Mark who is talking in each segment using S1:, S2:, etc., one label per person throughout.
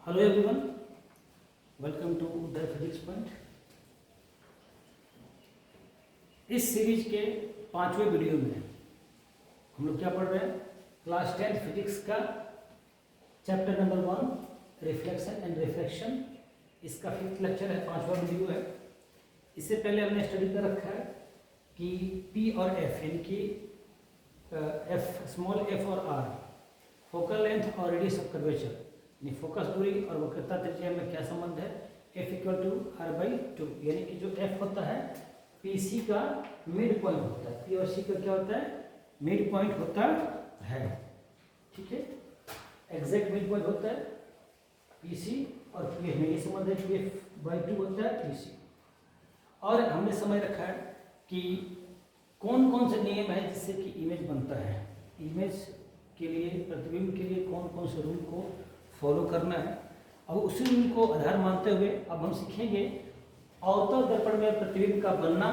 S1: Hello everyone, welcome to the physics point. इस series के 5वें वीडियो में हम लोग क्या पढ़ रहे हैं? क्लास 10 फिजिक्स का chapter number 1 reflection and refraction. इसका 5th लेक्चर है, 5वां वीडियो है। इससे पहले हमने स्टडी कर रखा है कि P और F यानी कि F स्मॉल f और R फोकल लेंथ और रेडियस ऑफ कर्वेचर यानी फोकस दूरी और वक्रता त्रिज्या में क्या संबंध है। F इक्वल टू R/2 यानी कि जो F होता है PC का मिड पॉइंट होता है। P और C का क्या होता है? मिड पॉइंट होता है। ठीक है, एग्जैक्ट मिड पॉइंट होता है PC और PF में ये संबंध है। PF/2 होता है PC। और हमने समझ रखा है कि कौन कौन से नियम है जिससे कि इमेज बनता है। इमेज के लिए, प्रतिबिंब के लिए कौन कौन से रूल को फॉलो करना है। अब उसी रूल को आधार मानते हुए अब हम सीखेंगे अवतल दर्पण में प्रतिबिंब का बनना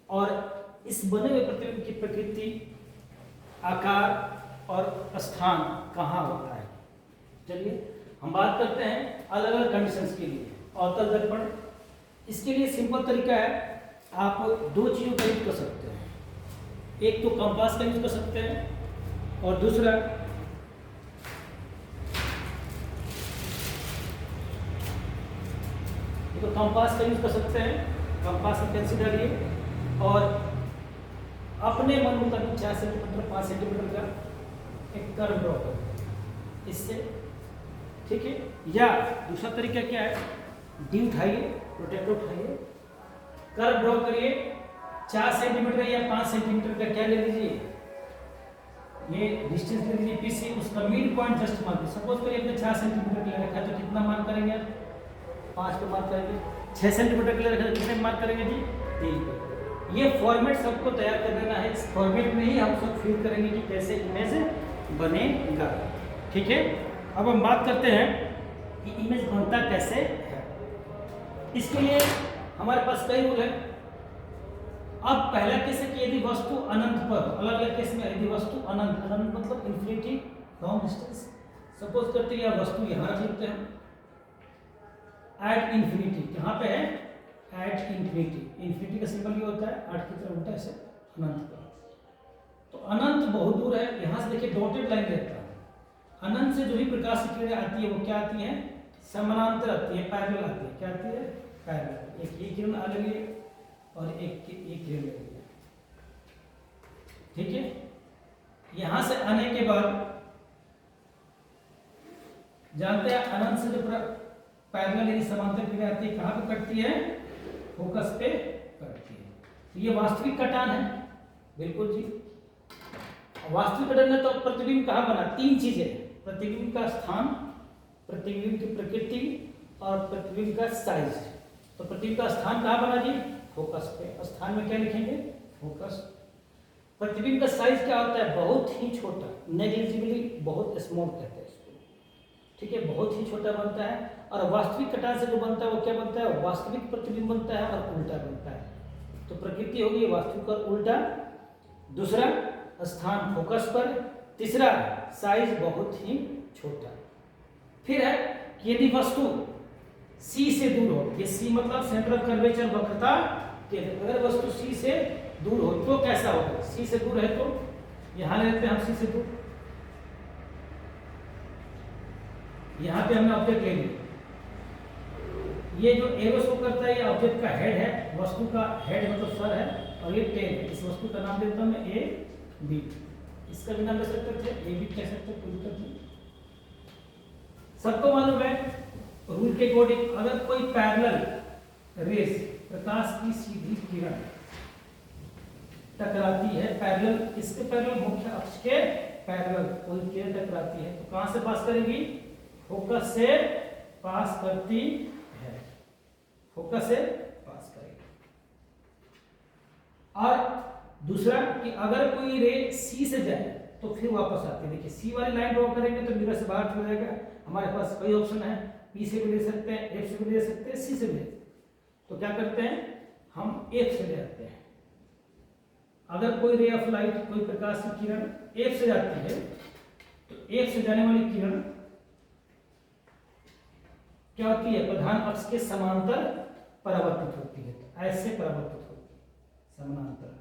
S1: और इस बने हुए प्रतिबिंब की प्रकृति, आकार और स्थान कहाँ होता है। चलिए हम बात करते हैं अलग अलग कंडीशंस के लिए अवतल दर्पण। इसके लिए सिंपल तरीका है, आप दो चीज़ों का यूज कर सकते हैं। एक तो कंपास का यूज कर सकते हैं और दूसरा तो कंपास का यूज कर सकते हैं। कंपास में पेंसिल डालिए और अपने मन मुताबिक 4 सेंटीमीटर 5 सेंटीमीटर का एक कर्व ड्रॉ करें इससे। ठीक है, या दूसरा तरीका क्या है, डी उठाइए, प्रोटेक्टर उठाइए, कर्व ड्रॉ करिए। 4 सेंटीमीटर या 5 सेंटीमीटर का क्या ले लीजिए, ये डिस्टेंस ले लीजिए पीसी, उसका mid point just mark. Suppose करिए आपने 4 सेंटीमीटर ले रखा है तो कितना मार्क करेंगे आप? 5 पे मार्क करेंगे। 6 सेंटीमीटर के लिए रखा है तो कितने मार्क करेंगे जी? 3 पे। ये फॉर्मेट सबको तैयार कर देना है। इस फॉर्मेट में ही हम सब फील करेंगे कि कैसे इमेज बनेगा। ठीक है, अब हम बात करते हैं कि इमेज बनता कैसे है। इसके लिए हमारे पास कई रूल है। अब पहला केस है कि यदि वस्तु अनंत पर, अलग अलग केस में यदि वस्तु अनंत, अनंत मतलब इन्फिनिटी, लॉन्ग डिस्टेंस। सपोज करते हैं वस्तु यहाँ रख लेते हैं एट इन्फिनिटी। कहाँ पे है? At infinity. इन्फिनिटी का सिंबल ये होता है 8 की तरफ उल्टा ऐसे अनंत का। तो अनंत बहुत दूर है। यहाँ से देखिए डॉटेड लाइन रहता है। अनंत से जो भी प्रकाश की किरणें आती है वो क्या आती है? समानांतर आती है, पैरेलल आती है। क्या आती है? पैरेलल। एक ये किरण आ रही है और एक किरण ले रही है। ठीक है, यहां से आने के बाद जानते हैं अनंत से जो पैरेलल यानी समांतर किरण आती है कहां पे कटती है? फोकस पे कटती है। तो ये वास्तविक कटान है। बिल्कुल जी, वास्तविक कटान में तो प्रतिबिंब कहां बना? 3 चीजें, प्रतिबिंब का स्थान, प्रतिबिंब की प्रकृति और प्रतिबिंब का साइज। तो प्रतिबिंब का स्थान कहां बना जी? फोकस पे। स्थान में क्या लिखेंगे? फोकस। प्रतिबिंब का साइज क्या होता है? बहुत ही छोटा, नेग्लिजिबली, बहुत स्मॉल कहते हैं इसको। ठीक है, बहुत ही छोटा बनता है। और वास्तविक कटान से जो बनता है वो क्या बनता है? वास्तविक प्रतिबिंब बनता है और उल्टा बनता है। तो प्रकृति होगी वास्तविक और उल्टा। दूसरा, स्थान फोकस पर। तीसरा, साइज बहुत ही छोटा। फिर है कि यदि वस्तु C से दूर हो, ये C मतलब सेंटर ऑफ कर्वेचर, वक्रता केंद्र। अगर वस्तु C से दूर हो तो कैसा होगा? C से दूर है तो यहां लेते हैं हम C से दूर, यहां पे हमने ऑब्जेक्ट ले लिया। ये जो एरो शो करता है ये ऑब्जेक्ट का हेड है, वस्तु का हेड मतलब सर है, और ये टेल है। इस वस्तु का नाम देता हूं मैं A B। इसका भी नाम दे सकते थे, A B कह सकते, कोई दिक्कत नहीं। सबको मालूम है रूल के अकॉर्डिंग अगर कोई पैरेलल रेस, प्रकाश की सीधी किरण टकराती है पैरेलल, इसके पैरेलल, मुख्य अक्ष के पैरेलल कोई किरण टकराती है तो कहां से पास करेगी? फोकस से पास करती है, फोकस से पास करेगी। और दूसरा कि अगर कोई रे C से जाए तो फिर वापस आती है। देखिए C वाली लाइन ड्रॉ करेंगे तो मिरर से बाहर चला जाएगा। हमारे पास कई ऑप्शन है, P से भी ले सकते हैं, F से भी ले सकते हैं, C से भी ले सकते हैं। तो क्या करते हैं हम F से ले आते हैं। अगर कोई रे ऑफ लाइट, कोई प्रकाश की किरण F से जाती है तो F से जाने वाली किरण क्या होती है, प्रधान अक्ष के समांतर परावर्तित होती है। तो ऐसे परावर्तित होती है समानांतर,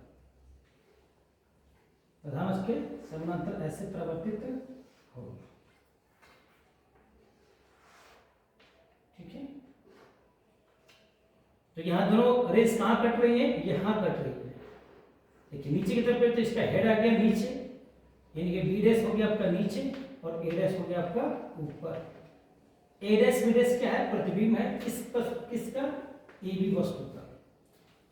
S1: प्रधान अक्ष के समानांतर ऐसे परावर्तित हो। ठीक है, तो यहां दोनों रेस कहां कट रही है, यहां कट रही है। देखिए नीचे की तरफ पे तो इसका हेड आ गया नीचे, यानी कि बी डैश हो गया आपका नीचे और ए डैश हो गया आपका ऊपर। ए डैश बी डैश क्या है, प्रतिबिंब है किसका, ए बी वस्तु का।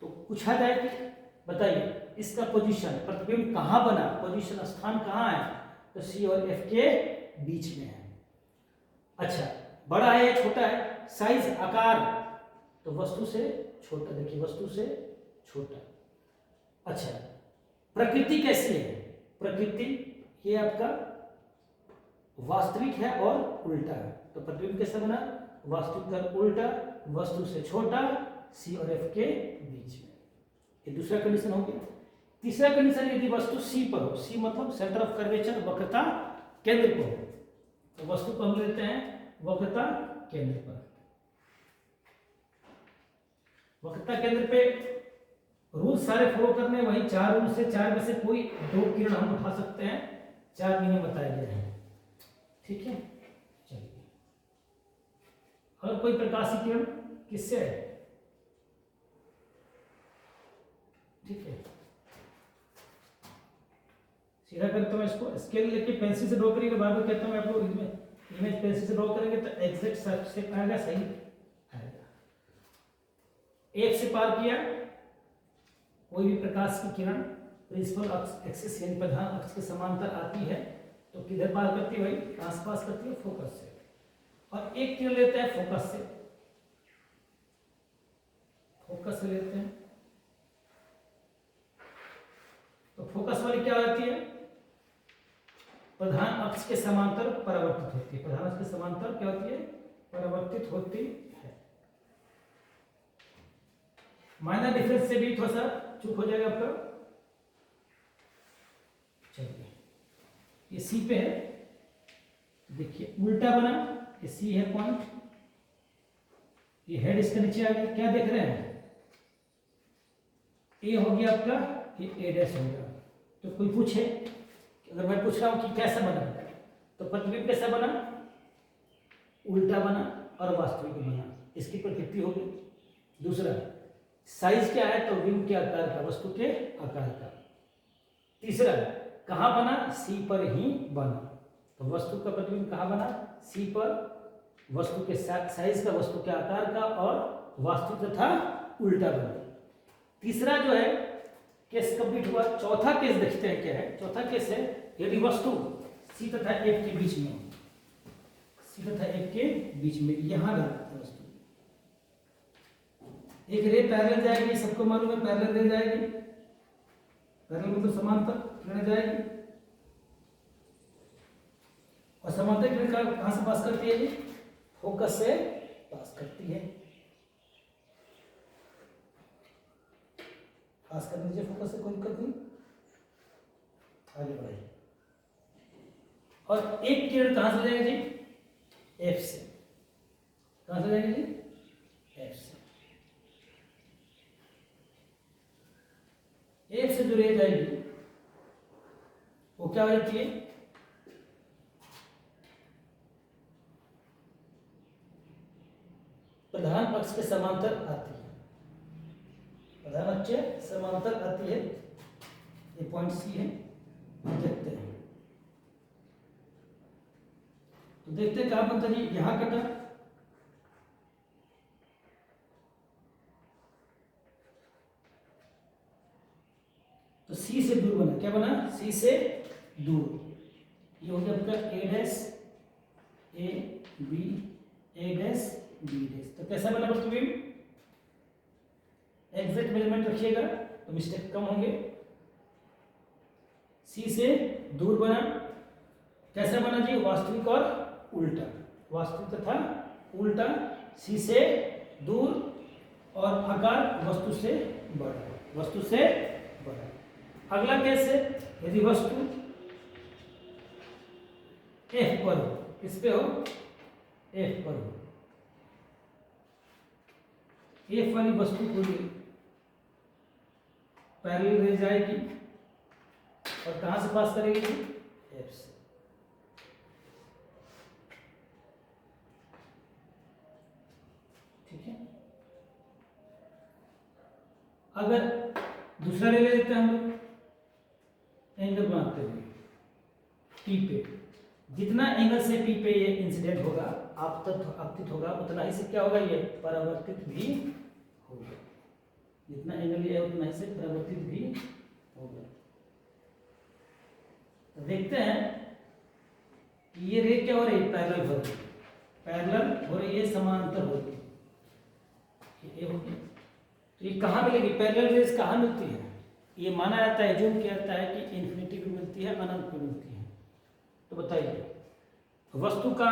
S1: तो पूछा जाए कि बताइए इसका पोजीशन, प्रतिबिंब कहां बना, पोजीशन स्थान कहां है, तो सी और एफ के बीच में है। अच्छा, बड़ा है या छोटा है, साइज आकार, तो वस्तु से छोटा, देखिए वस्तु से छोटा। अच्छा, प्रकृति कैसी है, प्रकृति ये आपका वास्तविक है और उल्टा है। तो प्रतिबिंब कैसा बना, वास्तविक और उल्टा, वस्तु से छोटा, सी और एफ के बीच में। ये दूसरा कंडीशन हो गया। तीसरा कंडीशन, यदि वस्तु सी पर हो, सी मतलब सेंटर ऑफ कर्वेचर, वक्रता केंद्र पर हो, तो वस्तु को हम लेते हैं वक्रता केंद्र पर। वक्रता केंद्र पे रूल सारे फॉलो करने, वही 4 रूल से 4 में से कोई 2 किरण हम उठा सकते हैं, 4 महीने बताए गए हैं। ठीक है, चलिए अगर कोई प्रकाशीय किरण किससे है, ठीक है, सीधा करता हूं इसको, स्केल लेके पेंसिल से ड्रॉ करिएगा। बार बार कहता हूं मैं आपको, इमेज पेंसिल से ड्रॉ करेंगे तो एग्जैक्ट शेप आएगा, सही आएगा। एक से पार किया, कोई भी प्रकाश की किरण प्रिंसिपल एक्सिस यानी प्रधान अक्ष के समांतर आती है तो किधर पार करती है भाई, आसपास करती है, फोकस से। और एक किरण लेते हैं फोकस से, फोकस से लेते हैं तो फोकस वाली क्या होती है, प्रधान अक्ष के समांतर परावर्तित होती है। प्रधान अक्ष के समांतर क्या होती है, परावर्तित होती है। माइनर डिफरेंस से भी थोड़ा सा चूक हो जाएगा आपका। चलिए ये सी पे है, देखिए उल्टा बना, ये सी है पॉइंट, ये हेड इसके नीचे आ गया, क्या देख रहे हैं, ए हो गया आपका, ये ए डैश हो गया। तो कोई पूछे, अगर मैं पूछ रहा हूं कि कैसा बना, तो प्रतिबिंब कैसा बना, उल्टा बना और वास्तविक बना, इसकी प्रकृति हो गई। दूसरा साइज क्या है, तो बिंब के आकार का, वस्तु के आकार का। तीसरा कहां बना, सी पर ही बना, तो वस्तु का प्रतिबिंब कहां बना, सी पर, वस्तु के साइज का, वस्तु के आकार का और वास्तविक तथा उल्टा बना। तीसरा जो है केस कंप्लीट हुआ। चौथा केस देखते हैं क्या है। चौथा केस है यदि वस्तु सी तथा एफ के बीच में, सी तथा एफ के बीच में यहां रहती है वस्तु, एक रे पैरेलल जाएगी, सबको मालूम है पैरेलल रे जाएगी, पैरेलल मतलब समांतर किरण जाएगी, और समांतर किरण कहां से पास करती है, फोकस से पास करती है। पास कर लीजिए फोकस से, कोई दिक्कत नहीं, आगे बढ़ाइए। और एक किरण कहां से जाएगी जी, एफ से, कहां से जाएगी जी, एफ से। एफ से जो रे जाएगी वो क्या हो जाती है, प्रधान अक्ष के समांतर आती है, प्रधान अक्ष के समांतर आती है। ये पॉइंट सी है, देखते हैं, तो देखते हैं कहां बनता जी, यहां कटा, तो सी से दूर बना, क्या बना, सी से दूर, ये हो गया आपका A dash A B, A dash B dash. तो कैसा बना प्रतिबिंब, एग्जैक्ट मेजरमेंट रखिएगा तो मिस्टेक कम होंगे। सी से दूर बना, कैसा बना जी, वास्तविक और उल्टा, वास्तविक तथा उल्टा, सी से दूर और आकार वस्तु से बड़ा, वस्तु से बड़ा। अगला केस है यदि वस्तु एफ पर हो, किस पे हो, एफ पर हो, एफ वाली वस्तु पूरी पैरेलल रे जाएगी और कहां से पास करेगी? एफ से। ठीक है। अगर दूसरा रे ले लेते हैं हम लोग, एंगल बनाते हुए पी पे, जितना एंगल से पी पे ये इंसिडेंट होगा, आपतित होगा, उतना ही से क्या होगा? ये परावर्तित भी होगा। जितना एंगल ये है उतना ही से परावर्तित भी होगा। तो देखते हैं कि ये रे क्या हो रही है? पैरेलल हो रही है, पैरेलल हो रही है, समांतर हो रही है। ये हो गया। तो ये कहाँ मिलेगी? पैरेलल रेज कहाँ मिलती है? ये माना जाता है, जूम किया जाता है कि इन्फिनिटी पे मिलती है, अनंत पे मिलती है। तो बताइए वस्तु का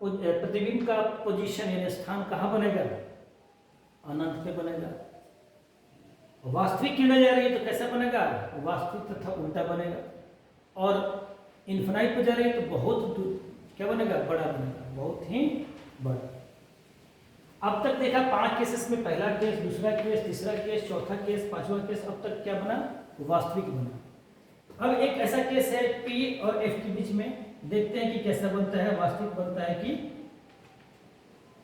S1: प्रतिबिंब का पोजीशन यानी स्थान कहाँ बनेगा? अनंत पे बनेगा। वास्तविक किरण जा रही है तो कैसा बनेगा? वास्तविक तथा उल्टा बनेगा। और इन्फिनाइट पे जा रही है तो बहुत क्या बनेगा? बड़ा बनेगा, बहुत ही बड़ा। अब तक देखा 5 केसेस में, पहला केस, दूसरा केस, तीसरा केस, चौथा केस, पांचवा केस, अब तक क्या बना? वास्तविक बना। अब एक ऐसा केस है P और F के बीच में, देखते हैं कि कैसा बनता है, वास्तविक बनता है कि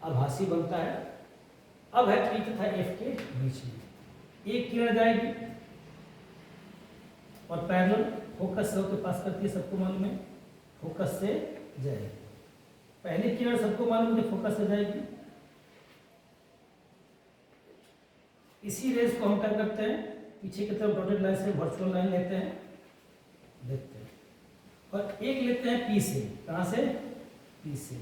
S1: आभासी बनता है। अब है P तथा F के बीच में एक किरण जाएगी और पैरेलल फोकस से होकर पास करती है, सबको मालूम है, फोकस से जाएगी। पहली किरण सबको मालूम है फोकस से जाएगी। इसी रेस को हम क्या करते हैं? पीछे की तरफ डॉटेड लाइन से वर्चुअल लाइन लेते हैं, देखते हैं, और एक लेते हैं पी से। कहां से? पी से।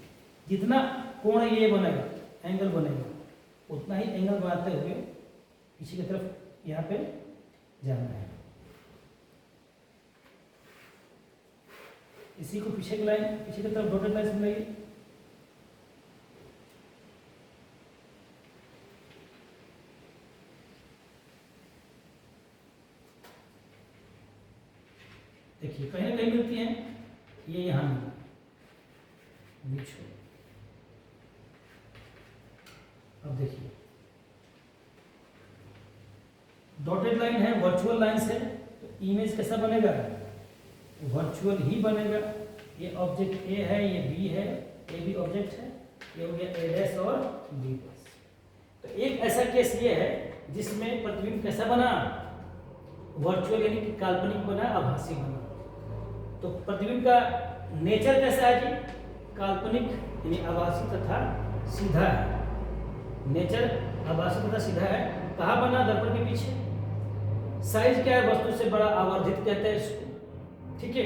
S1: जितना कोण ये बनेगा, एंगल बनेगा, उतना ही एंगल बनाते हुए पीछे की तरफ यहाँ पे जाना है। इसी को पीछे की लाइन, पीछे की तरफ डॉटेड लाइन से मिलेगी। देखिए कहीं ना कहीं मिलती हैं, ये यहां बीच में। अब देखिए डॉटेड लाइन है, वर्चुअल लाइन से, तो इमेज कैसा बनेगा? वर्चुअल ही बनेगा। ये ऑब्जेक्ट ए है, ये बी है, ए भी ऑब्जेक्ट है, ये हो गया ए डैश और बी डैश। तो एक ऐसा केस ये है जिसमें प्रतिबिंब कैसा बना? वर्चुअल यानी कि काल्पनिक बना, आभासी बना। तो प्रतिबिंब का नेचर कैसा है जी? काल्पनिक यानी आभासी तथा सीधा है। नेचर आभासी तथा सीधा है। कहाँ बना? दर्पण के पीछे। साइज क्या है? वस्तु से बड़ा, आवर्धित कहते हैं इसको। ठीक है,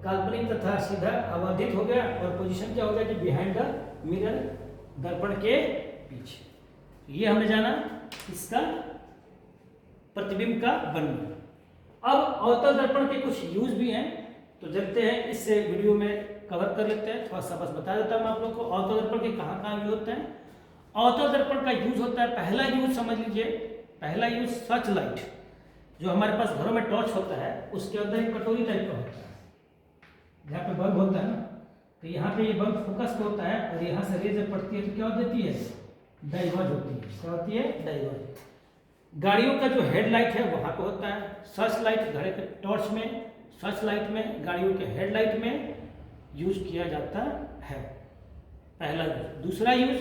S1: काल्पनिक तथा सीधा आवर्धित हो गया। और पोजीशन क्या हो गया कि बिहाइंड द मिरर, दर्पण के पीछे। ये हमने जाना इसका प्रतिबिंब का बनना। अब अवतल दर्पण के कुछ यूज भी हैं, तो चलते हैं इससे वीडियो में कवर कर लेते हैं। थोड़ा सा बस बता देता हूँ आप लोग को अवतल दर्पण के कहाँ कहाँ यूज होते हैं। अवतल दर्पण का यूज होता है, पहला यूज समझ लीजिए, पहला यूज सर्च लाइट, जो हमारे पास घरों में टॉर्च होता है, उसके अंदर एक कटोरी टाइप का होता है, जहाँ पे बल्ब होता है ना, तो यहाँ पे ये बल्ब फोकस पे होता है और यहाँ से रे जब पड़ती है तो क्या देती है? डाइवर्ज होती है। क्या होती है? डाइवर्ज। गाड़ियों का जो हेडलाइट है वहाँ पे होता है सर्च लाइट। घरे के टॉर्च में, सर्च लाइट में, गाड़ियों के हेडलाइट में यूज किया जाता है, पहला यूज। दूसरा यूज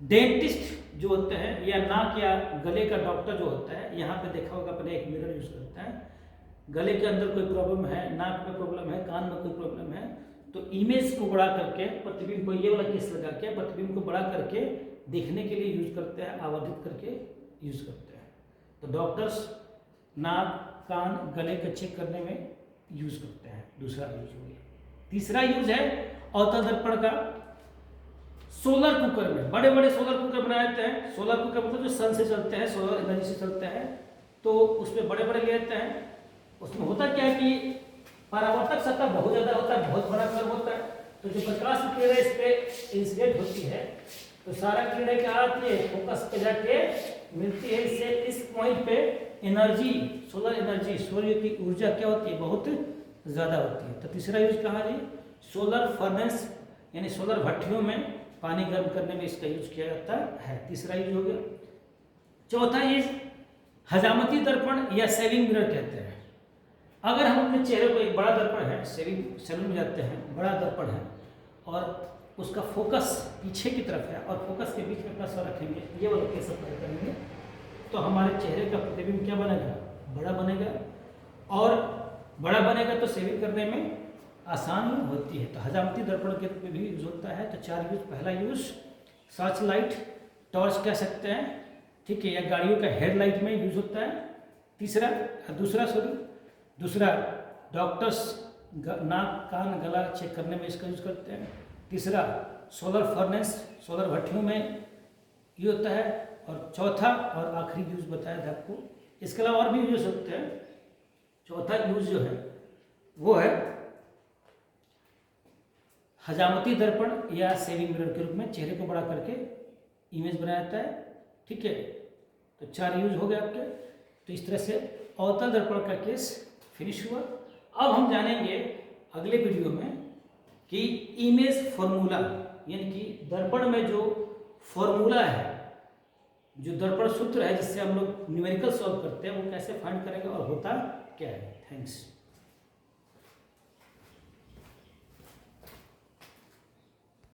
S1: डेंटिस्ट जो होते हैं, या नाक या गले का डॉक्टर जो होता है, यहाँ पे देखा होगा अपने एक मिरर यूज करता है। गले के अंदर कोई प्रॉब्लम है, नाक में प्रॉब्लम है, कान में कोई प्रॉब्लम है, तो इमेज को बड़ा करके, प्रतिबिंब को ये वाला केस लगा के प्रतिबिंब को बड़ा करके देखने के लिए यूज करते हैं, आवर्धित करके यूज करते हैं। तो डॉक्टर्स नाक, कान, गले के चेक करने में यूज करते हैं। दूसरा यूज हो गया। तीसरा यूज है अवतल दर्पण का सोलर कुकर में। बड़े बड़े सोलर कुकर बनाए जाते हैं। सोलर कुकर मतलब जो सन से चलते हैं, सोलर एनर्जी से चलते हैं, तो उसमें बड़े बड़े ले जाते हैं। उसमें होता क्या है कि परावर्तक सतह बहुत ज्यादा होता है, बहुत बड़ा कर्व होता है, तो जो प्रकाश की किरणें इस पे इंसिडेंट होती है, तो सारा किरणें क्या आती है? फोकस पे जाके मिलती है। इससे इस पॉइंट पे एनर्जी, सोलर एनर्जी, सूर्य की ऊर्जा क्या होती है? बहुत ज्यादा होती है। तो तीसरा यूज कहा जी? सोलर फर्नेस यानी सोलर भट्टियों में पानी गर्म करने में इसका यूज किया जाता है। तीसरा यूज हो गया। चौथा यूज हजामती दर्पण या सेविंग मिरर कहते हैं। अगर हम अपने चेहरे को, एक बड़ा दर्पण है, सेविंग सैलून में जाते हैं, बड़ा दर्पण है और उसका फोकस पीछे की तरफ है और फोकस के बीच में अपना सर रखेंगे, ये वाला केस अप्लाई करेंगे, तो हमारे चेहरे का प्रतिबिंब क्या बनेगा, बड़ा बनेगा। और बड़ा बनेगा तो सेविंग करने में आसानी होती है। तो हजामती दर्पण के रूप में भी यूज होता है। तो 4 यूज। पहला यूज सर्च लाइट, टॉर्च कह सकते हैं, ठीक है, या गाड़ियों का हेडलाइट में यूज होता है। दूसरा डॉक्टर्स नाक कान गला चेक करने में इसका यूज करते हैं। तीसरा सोलर फर्नेस, सोलर भट्टियों में यूज होता है। और चौथा और आखिरी यूज बताया था आपको, इसके अलावा और भी यूज होते हैं। चौथा यूज जो है वो है हजामती दर्पण या सेविंग मिरर के रूप में चेहरे को बड़ा करके इमेज बनाया जाता है, ठीक है। तो 4 यूज हो गए आपके। तो इस तरह से अवतल दर्पण का केस फिनिश हुआ। अब हम जानेंगे अगले वीडियो में कि इमेज फॉर्मूला, यानी कि दर्पण में जो फॉर्मूला है, जो दर्पण सूत्र है जिससे हम लोग न्यूमेरिकल सॉल्व करते हैं, वो कैसे फाइंड करेंगे और होता क्या है। थैंक्स।